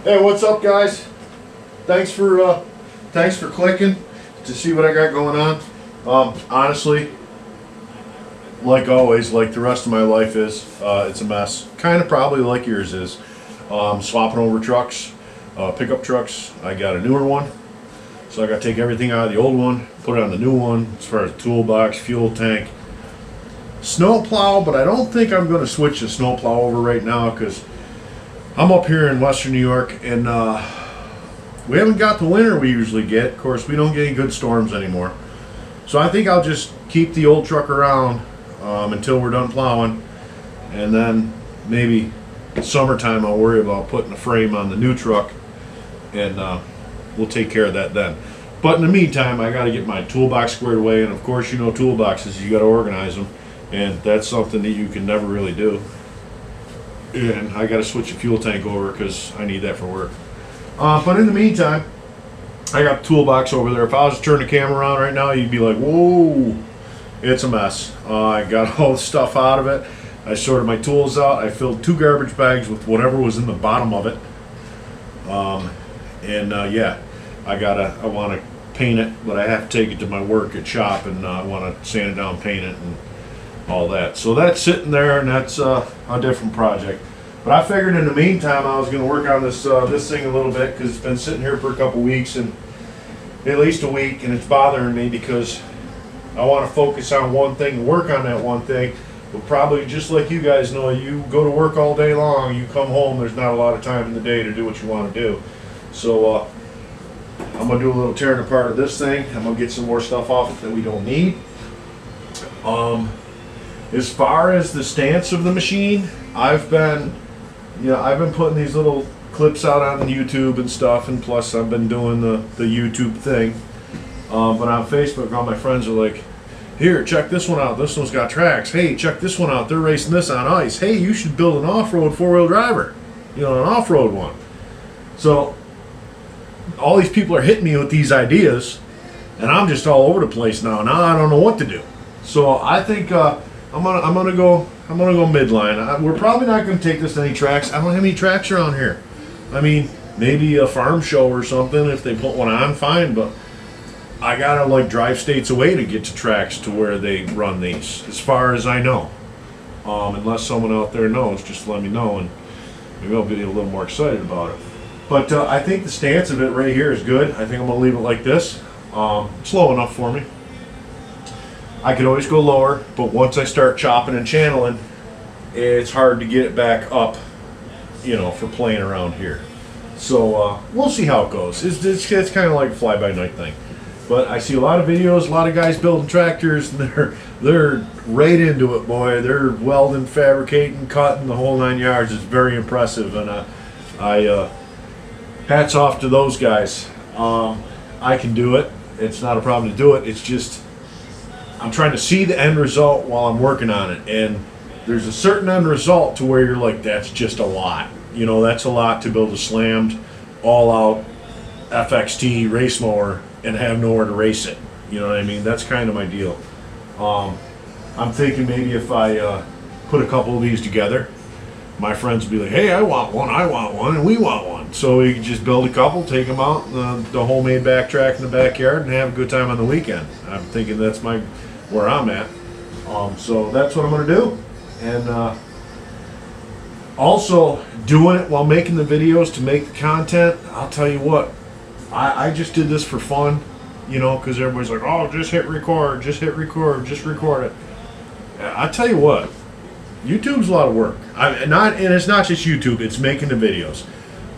Hey, what's up, guys? Thanks for clicking to see what I got going on. Honestly, like always, like the rest of my life is, it's a mess. Kind of probably like yours is. Swapping over trucks, pickup trucks. I got a newer one, so I got to take everything out of the old one, put it on the new one. As far as toolbox, fuel tank, snow plow, but I don't think I'm going to switch the snow plow over right now because I'm up here in Western New York, and we haven't got the winter we usually get. Of course, we don't get any good storms anymore. So I think I'll just keep the old truck around until we're done plowing, and then maybe summertime I'll worry about putting a frame on the new truck, and we'll take care of that then. But in the meantime, I got to get my toolbox squared away, and of course, you know, toolboxes, you got to organize them, and that's something that you can never really do. And I got to switch the fuel tank over because I need that for work. But in the meantime, I got the toolbox over there. If I was to turn the camera around right now, you'd be like, whoa, it's a mess. I got all the stuff out of it. I sorted my tools out. I filled 2 garbage bags with whatever was in the bottom of it. Yeah, I want to paint it, but I have to take it to my work at shop, and I want to sand it down, paint it, and all that. So that's sitting there, and that's a different project. But I figured in the meantime I was going to work on this thing a little bit because it's been sitting here for a couple weeks, and at least a week, and it's bothering me because I want to focus on one thing and work on that one thing. But probably just like you guys know, you go to work all day long, you come home, there's not a lot of time in the day to do what you want to do. So I'm going to do a little tearing apart of this thing. I'm going to get some more stuff off it that we don't need. As far as the stance of the machine, I've been putting these little clips out on YouTube and stuff, and plus I've been doing the YouTube thing. But on Facebook, all my friends are like, here, check this one out. This one's got tracks. Hey, check this one out. They're racing this on ice. Hey, you should build an off-road four-wheel driver. You know, an off-road one. So all these people are hitting me with these ideas, and I'm just all over the place now. Now I don't know what to do. So I think I'm gonna go midline. We're probably not gonna take this to any tracks. I don't have any tracks around here. I mean, maybe a farm show or something. If they put one on, fine. But I gotta like drive states away to get to tracks to where they run these, as far as I know. Unless someone out there knows, just let me know, and maybe I'll be a little more excited about it. But I think the stance of it right here is good. I think I'm gonna leave it like this. It's low enough for me. I could always go lower, but once I start chopping and channeling, it's hard to get it back up, you know, for playing around here. So we'll see how it goes. It's kind of like a fly-by-night thing. But I see a lot of videos, a lot of guys building tractors, and they're right into it, boy. They're welding, fabricating, cutting, the whole 9 yards. It's very impressive, and I hats off to those guys. I can do it. It's not a problem to do it. It's just I'm trying to see the end result while I'm working on it, and there's a certain end result to where you're like, that's just a lot. You know, that's a lot to build a slammed, all-out FXT race mower and have nowhere to race it. You know what I mean? That's kind of my deal. I'm thinking maybe if I put a couple of these together, my friends will be like, hey, I want one, and we want one. So we can just build a couple, take them out, the homemade backtrack in the backyard, and have a good time on the weekend. I'm thinking that's where I'm at. So that's what I'm going to do. And also doing it while making the videos to make the content. I'll tell you what, I just did this for fun, you know, because everybody's like, oh, just hit record, just record it. I tell you what, YouTube's a lot of work. And it's not just YouTube, it's making the videos.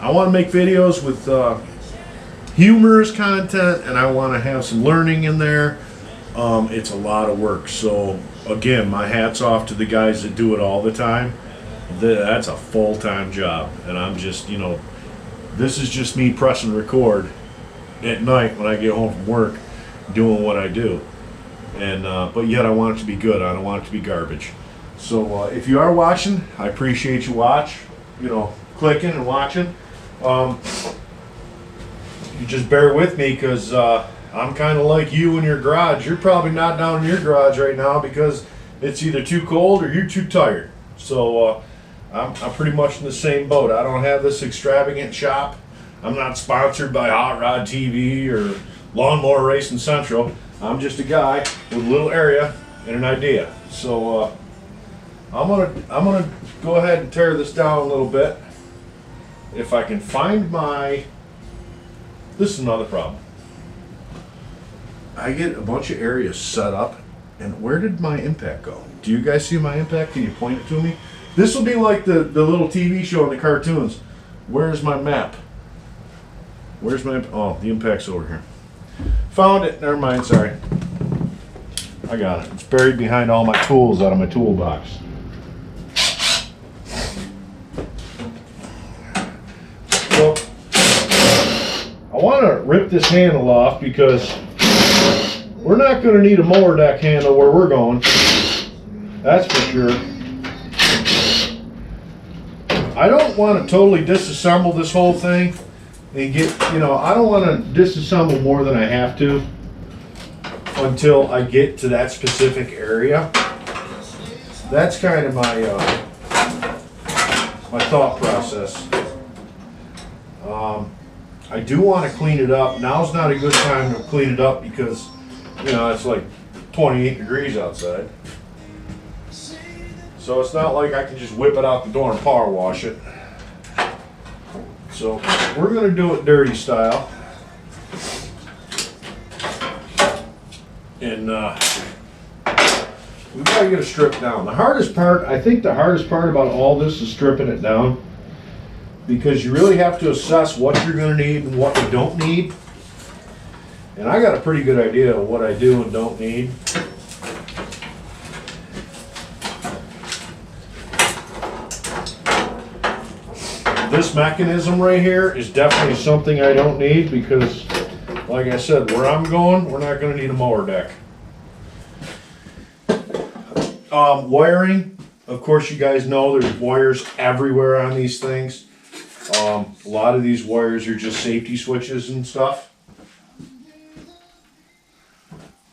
I want to make videos with humorous content, and I want to have some learning in there. It's a lot of work. So again, my hat's off to the guys that do it all the time. That's a full-time job, and I'm just, you know, this is just me pressing record at night when I get home from work, doing what I do. And but yet I want it to be good. I don't want it to be garbage. So if you are watching, I appreciate you clicking and watching. You just bear with me because I'm kind of like you in your garage. You're probably not down in your garage right now because it's either too cold or you're too tired. So I'm pretty much in the same boat. I don't have this extravagant shop. I'm not sponsored by Hot Rod TV or Lawnmower Racing Central. I'm just a guy with a little area and an idea. So I'm gonna go ahead and tear this down a little bit. If I can find my, this is another problem. I get a bunch of areas set up, and where did my impact go? Do you guys see my impact? Can you point it to me? This will be like the little TV show in the cartoons. Where's my map? Where's my, oh, the impact's over here. Found it, never mind, sorry. I got it. It's buried behind all my tools out of my toolbox. So, I want to rip this handle off because we're not going to need a mower deck handle where we're going. That's for sure. I don't want to totally disassemble this whole thing and get, you know, I don't want to disassemble more than I have to until I get to that specific area. That's kind of my my thought process. I do want to clean it up. Now's not a good time to clean it up because, you know, it's like 28 degrees outside. So it's not like I can just whip it out the door and power wash it. So we're going to do it dirty style. And we've got to get it stripped down. The hardest part, I think the hardest part about all this is stripping it down, because you really have to assess what you're going to need and what you don't need. And I got a pretty good idea of what I do and don't need. This mechanism right here is definitely something I don't need because, like I said, where I'm going, we're not going to need a mower deck. Wiring, of course, you guys know there's wires everywhere on these things. A lot of these wires are just safety switches and stuff.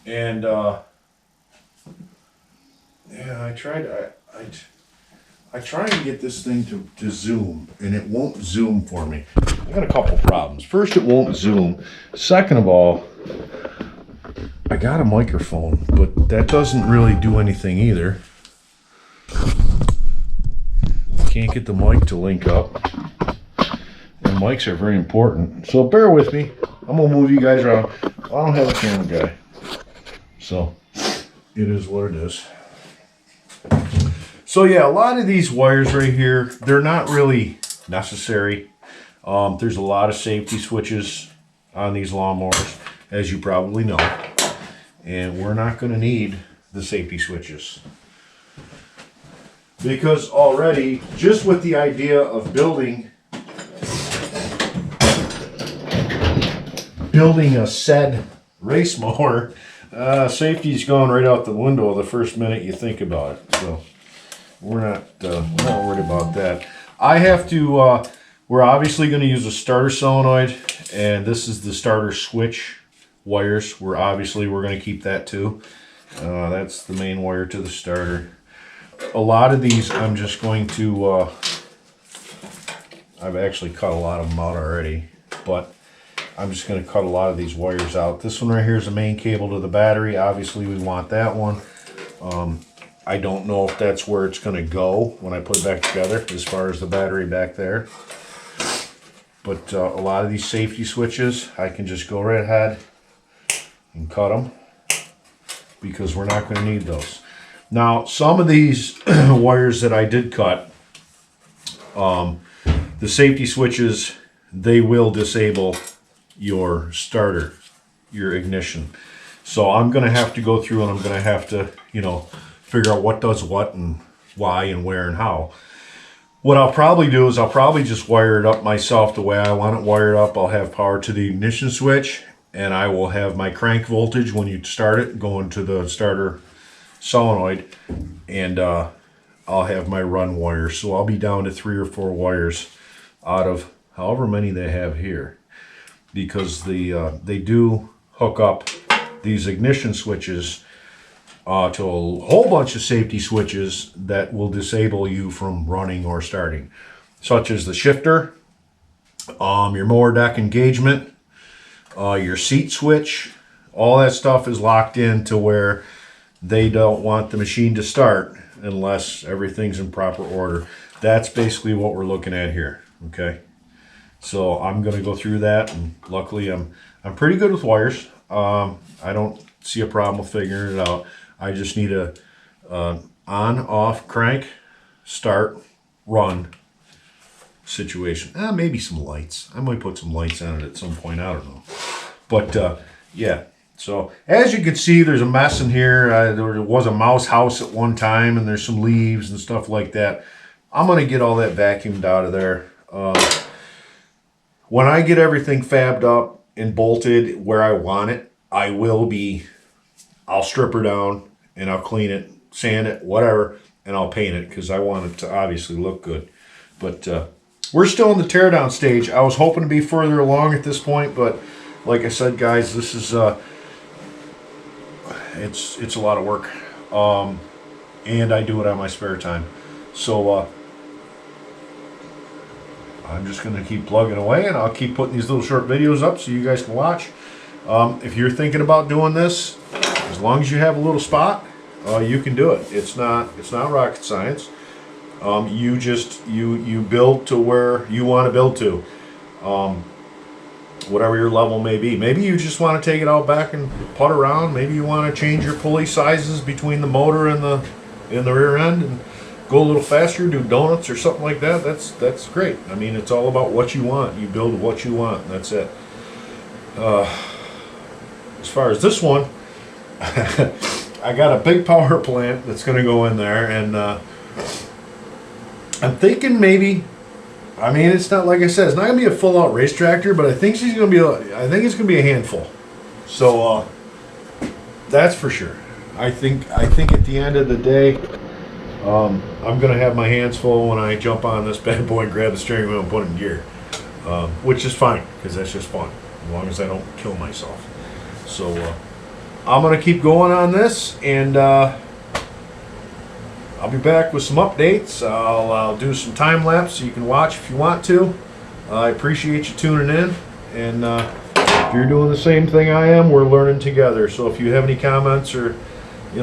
And yeah, I try and get this thing to zoom, and it won't zoom for me. I got a couple problems. First, it won't zoom. Second of all, I got a microphone, but that doesn't really do anything either. Can't get the mic to link up. And mics are very important. So bear with me. I'm going to move you guys around. I don't have a camera guy. So it is what it is. So yeah, a lot of these wires right here, they're not really necessary. There's a lot of safety switches on these lawnmowers, as you probably know. And we're not going to need the safety switches. Because already, just with the idea of building a said race mower, safety's going right out the window the first minute you think about it. So we're not worried about that. I have to, we're obviously going to use a starter solenoid, and this is the starter switch wires. We're going to keep that too. That's the main wire to the starter. A lot of these I'm just going to, I've actually cut a lot of them out already, but I'm just going to cut a lot of these wires out. This one right here is the main cable to the battery. Obviously we want that one. I don't know if that's where it's going to go when I put it back together, as far as the battery back there. But a lot of these safety switches, I can just go right ahead and cut them, because we're not going to need those. Now, some of these wires that I did cut, the safety switches, they will disable your starter, your ignition. So I'm going to have to go through and I'm going to have to, you know, figure out what does what and why and where and how. What I'll probably do is I'll probably just wire it up myself the way I want it wired up. I'll have power to the ignition switch, and I will have my crank voltage when you start it going to the starter solenoid, and I'll have my run wires. So I'll be down to 3 or 4 wires out of however many they have here, because they do hook up these ignition switches to a whole bunch of safety switches that will disable you from running or starting, such as the shifter, your mower deck engagement, your seat switch. All that stuff is locked in to where they don't want the machine to start unless everything's in proper order. That's basically what we're looking at here. Okay, so I'm going to go through that, and luckily I'm pretty good with wires. I don't see a problem with figuring it out. I just need a on, off, crank, start, run situation. Maybe some lights. I might put some lights on it at some point. I don't know. But yeah. So as you can see, there's a mess in here. There was a mouse house at one time, and there's some leaves and stuff like that. I'm going to get all that vacuumed out of there. When I get everything fabbed up and bolted where I want it, I'll strip her down and I'll clean it, sand it, whatever, and I'll paint it because I want it to obviously look good. But we're still in the teardown stage. I was hoping to be further along at this point, but like I said, guys, this is it's a lot of work, and I do it on my spare time. So I'm just going to keep plugging away, and I'll keep putting these little short videos up so you guys can watch. If you're thinking about doing this, as long as you have a little spot, you can do it. It's not rocket science. You build to where you want to build to, whatever your level may be. Maybe you just want to take it out back and putt around. Maybe you want to change your pulley sizes between the motor and the rear end and go a little faster, do donuts or something like that. That's great. I mean, it's all about what you want. You build what you want, and that's it. As far as this one, I got a big power plant that's going to go in there, and I'm thinking maybe. I mean, it's not, like I said, it's not going to be a full-out race tractor, but I think it's going to be a handful. So that's for sure. I think at the end of the day, I'm going to have my hands full when I jump on this bad boy and grab the steering wheel and put it in gear, which is fine because that's just fun as long as I don't kill myself. So I'm going to keep going on this, and I'll be back with some updates. I'll do some time lapse so you can watch if you want to. I appreciate you tuning in, and if you're doing the same thing I am, we're learning together. So if you have any comments or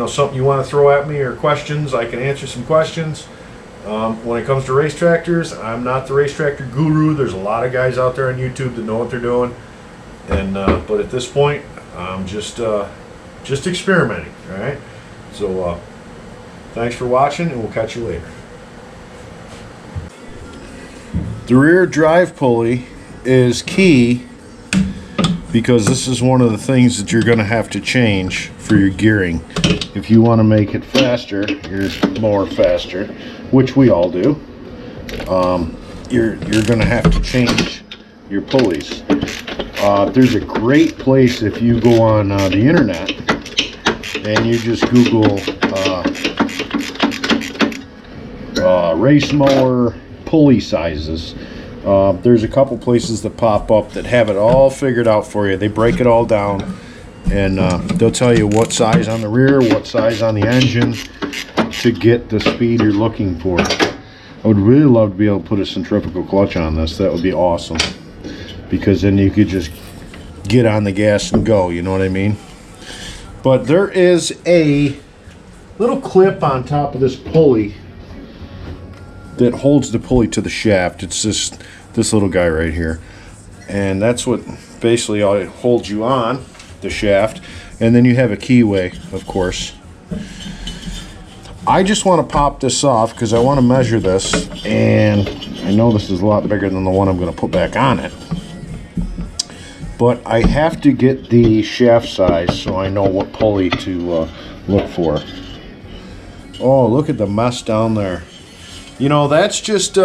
something you want to throw at me or questions, I can answer some questions. When it comes to race tractors, I'm not the race tractor guru. There's a lot of guys out there on YouTube that know what they're doing, and but at this point, I'm just experimenting. All right, so. Thanks for watching, and we'll catch you later. The rear drive pulley is key because this is one of the things that you're going to have to change for your gearing. If you want to make it faster, your mower faster, which we all do, you're going to have to change your pulleys. There's a great place if you go on the internet and you just Google race mower pulley sizes. There's a couple places that pop up that have it all figured out for you. They break it all down, and they'll tell you what size on the rear, what size on the engine to get the speed you're looking for. I would really love to be able to put a centrifugal clutch on this. That would be awesome, because then you could just get on the gas and go, you know what I mean? But there is a little clip on top of this pulley that holds the pulley to the shaft. It's this little guy right here, and that's what basically holds you on the shaft. And then you have a keyway, of course. I just want to pop this off because I want to measure this, and I know this is a lot bigger than the one I'm going to put back on it, but I have to get the shaft size so I know what pulley to look for. Oh, look at the mess down there. That's just,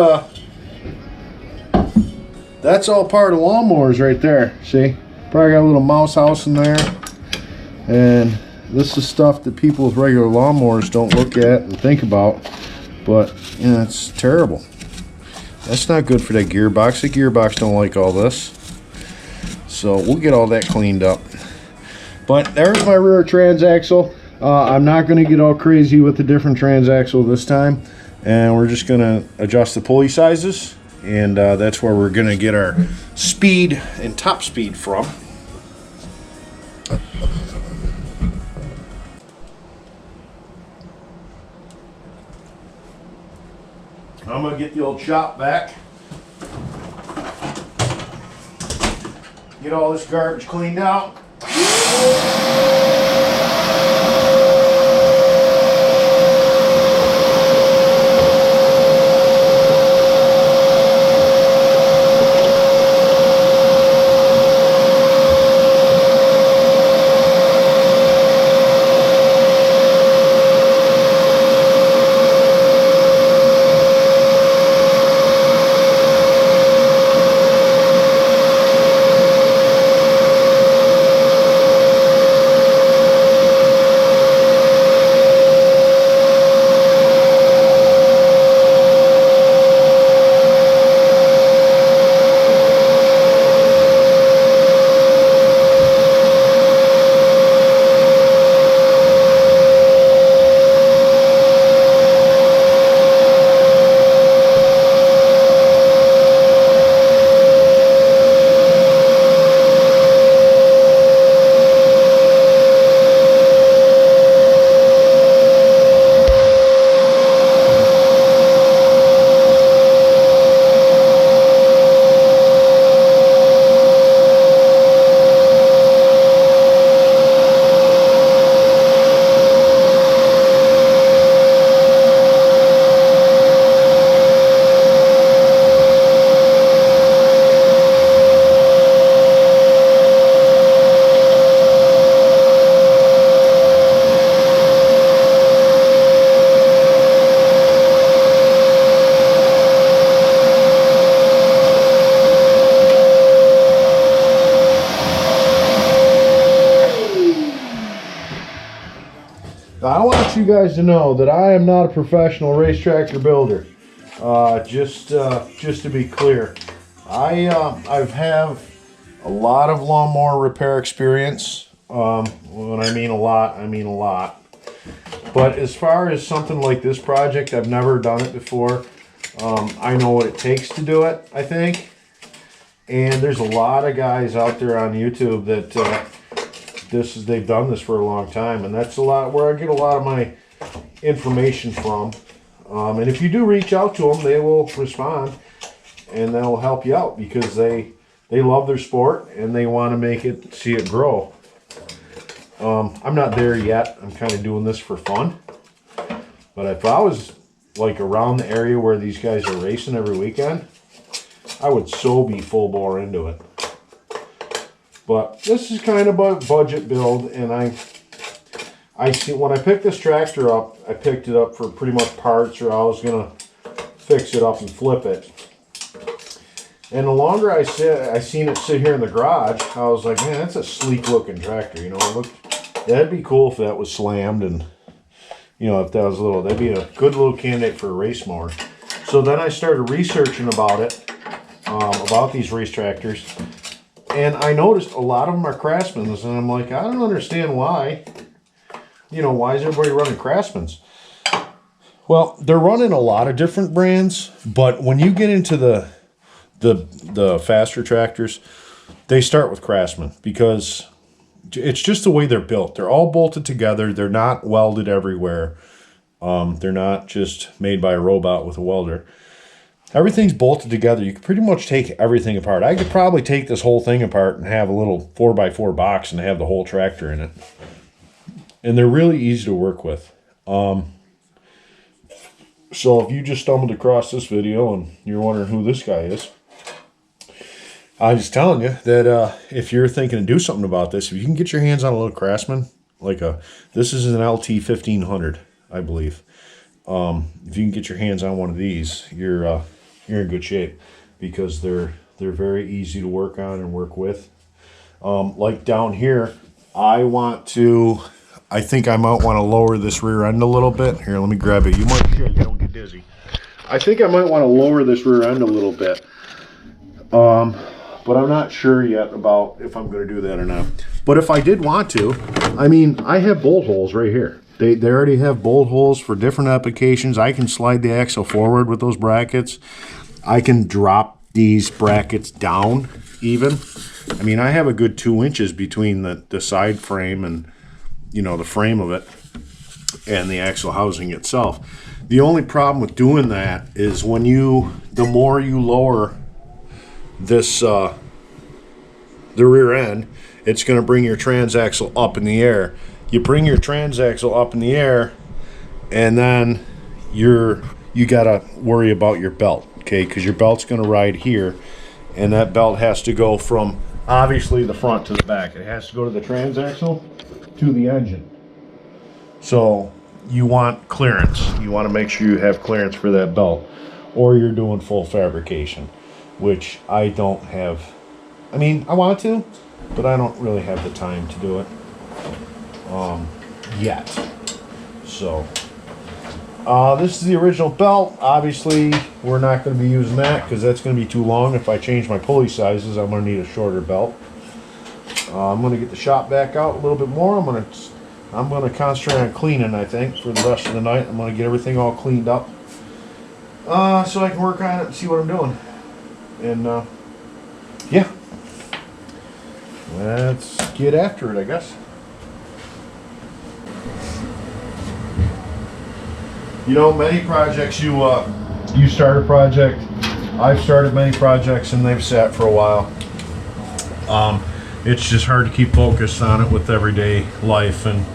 that's all part of lawnmowers right there. See? Probably got a little mouse house in there. And this is stuff that people with regular lawnmowers don't look at and think about. But, it's terrible. That's not good for that gearbox. The gearbox don't like all this. So we'll get all that cleaned up. But there's my rear transaxle. I'm not going to get all crazy with the different transaxle this time, and we're just going to adjust the pulley sizes, and that's where we're going to get our speed and top speed from. I'm going to get the old shop vac, get all this garbage cleaned out. I want you guys to know that I am not a professional race tractor builder. Just to be clear, I've have a lot of lawnmower repair experience. When I mean a lot, I mean a lot. But as far as something like this project, I've never done it before. I know what it takes to do it, I think. And there's a lot of guys out there on YouTube that they've done this for a long time, and that's a lot where I get a lot of my information from. And if you do reach out to them, they will respond and they'll help you out because they love their sport and they want to see it grow. I'm not there yet. I'm kind of doing this for fun. But if I was like around the area where these guys are racing every weekend, I would so be full bore into it. But this is kind of a budget build, and I see when I picked this tractor up, I picked it up for pretty much parts, or I was gonna fix it up and flip it. And the longer I seen it sit here in the garage, I was like, man, that's a sleek looking tractor. You know, that'd be cool if that was slammed, and you know, if that was that'd be a good little candidate for a race mower. So then I started researching about it, about these race tractors. And I noticed a lot of them are Craftsman's, and I'm like, I don't understand why. You know, why is everybody running Craftsman's? Well, they're running a lot of different brands, but when you get into the faster tractors, they start with Craftsman because it's just the way they're built. They're all bolted together. They're not welded everywhere. They're not just made by a robot with a welder. Everything's bolted together. You can pretty much take everything apart. I could probably take this whole thing apart and have a little 4x4 box and have the whole tractor in it. And they're really easy to work with. So if you just stumbled across this video and you're wondering who this guy is, I'm just telling you that if you're thinking to do something about this, if you can get your hands on a little Craftsman, this is an LT 1500, I believe. If you can get your hands on one of these, you're in good shape because they're very easy to work on and work with. Like down here, I think I might want to lower this rear end a little bit. Here, let me grab it. You might shake, I don't get dizzy. I think I might want to lower this rear end a little bit. But but I'm not sure yet about if I'm going to do that or not. But if I did want to, I mean, I have bolt holes right here. They already have bolt holes for different applications. I can slide the axle forward with those brackets. I can drop these brackets down even. I mean, I have a good 2 inches between the side frame and, you know, the frame of it and the axle housing itself. The only problem with doing that is when the more you lower this, the rear end, it's going to bring your transaxle up in the air. You bring your transaxle up in the air, and then you got to worry about your belt, okay? Because your belt's going to ride here, and that belt has to go from obviously the front to the back. It has to go to the transaxle to the engine. So you want clearance. You want to make sure you have clearance for that belt, or you're doing full fabrication, which I don't have. I mean, I want to, but I don't really have the time to do it yet. So this is the original belt. Obviously, we're not going to be using that because that's going to be too long. If I change my pulley sizes, I'm going to need a shorter belt. I'm going to get the shop back out a little bit more. I'm going to concentrate on cleaning, I think, for the rest of the night. I'm going to get everything all cleaned up so I can work on it and see what I'm doing. And yeah, let's get after it, I guess. You know, many projects, you start a project. I've started many projects and they've sat for a while. It's just hard to keep focused on it with everyday life and,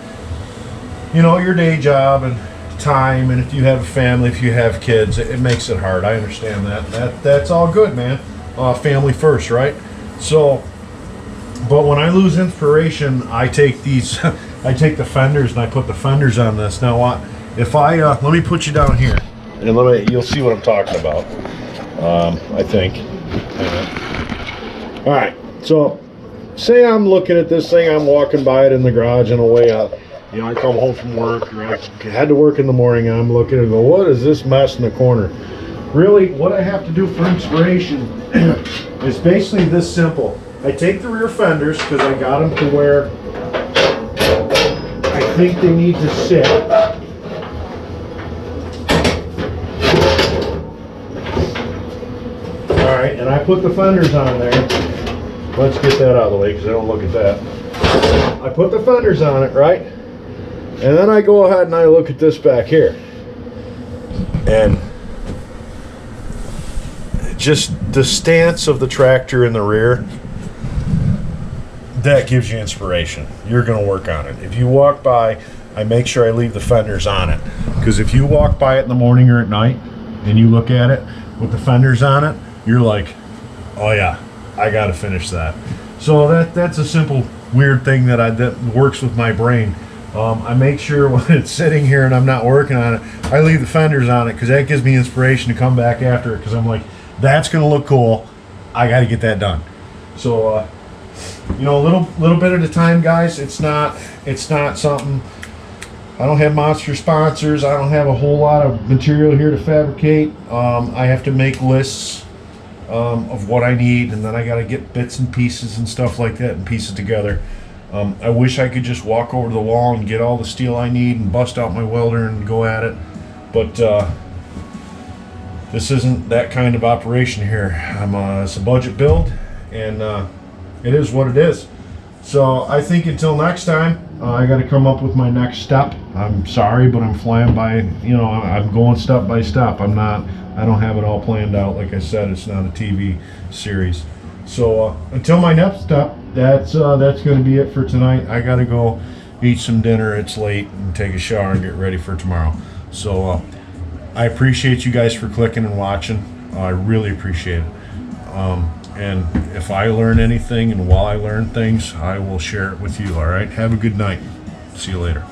you know, your day job and time, and if you have a family, if you have kids, it makes it hard. I understand that. That's all good, man. Family first, right? So, but when I lose inspiration, I take these, I take the fenders and I put the fenders on this. Now, what? If I let me put you down here, and you'll see what I'm talking about. I think. All right. So, say I'm looking at this thing. I'm walking by it in the garage on the way out. You know, I come home from work, or I had to work in the morning, and I'm looking and go, what is this mess in the corner? Really, what I have to do for inspiration is basically this simple. I take the rear fenders, because I got them to where I think they need to sit. Alright, and I put the fenders on there. Let's get that out of the way, because I don't look at that. I put the fenders on it, right? And then I go ahead and I look at this back here. And just the stance of the tractor in the rear, that gives you inspiration. You're going to work on it. If you walk by, I make sure I leave the fenders on it. Because if you walk by it in the morning or at night and you look at it with the fenders on it, you're like, oh yeah, I got to finish that. So that's a simple, weird thing that works with my brain. I make sure when it's sitting here and I'm not working on it, I leave the fenders on it, because that gives me inspiration to come back after it, because I'm like, that's going to look cool. I got to get that done. So, you know, a little bit at a time, guys. It's not something. I don't have monster sponsors. I don't have a whole lot of material here to fabricate. I have to make lists of what I need, and then I got to get bits and pieces and stuff like that and piece it together. I wish I could just walk over to the wall and get all the steel I need and bust out my welder and go at it, but this isn't that kind of operation here. It's a budget build, and it is what it is. So I think until next time, I got to come up with my next step. I'm sorry, but I'm flying by, you know, I'm going step by step. I don't have it all planned out. Like I said, it's not a TV series. So until my next step, that's going to be it for tonight. I got to go eat some dinner. It's late, and take a shower and get ready for tomorrow. So I appreciate you guys for clicking and watching. I really appreciate it. And if I learn anything, and while I learn things, I will share it with you. All right. Have a good night. See you later.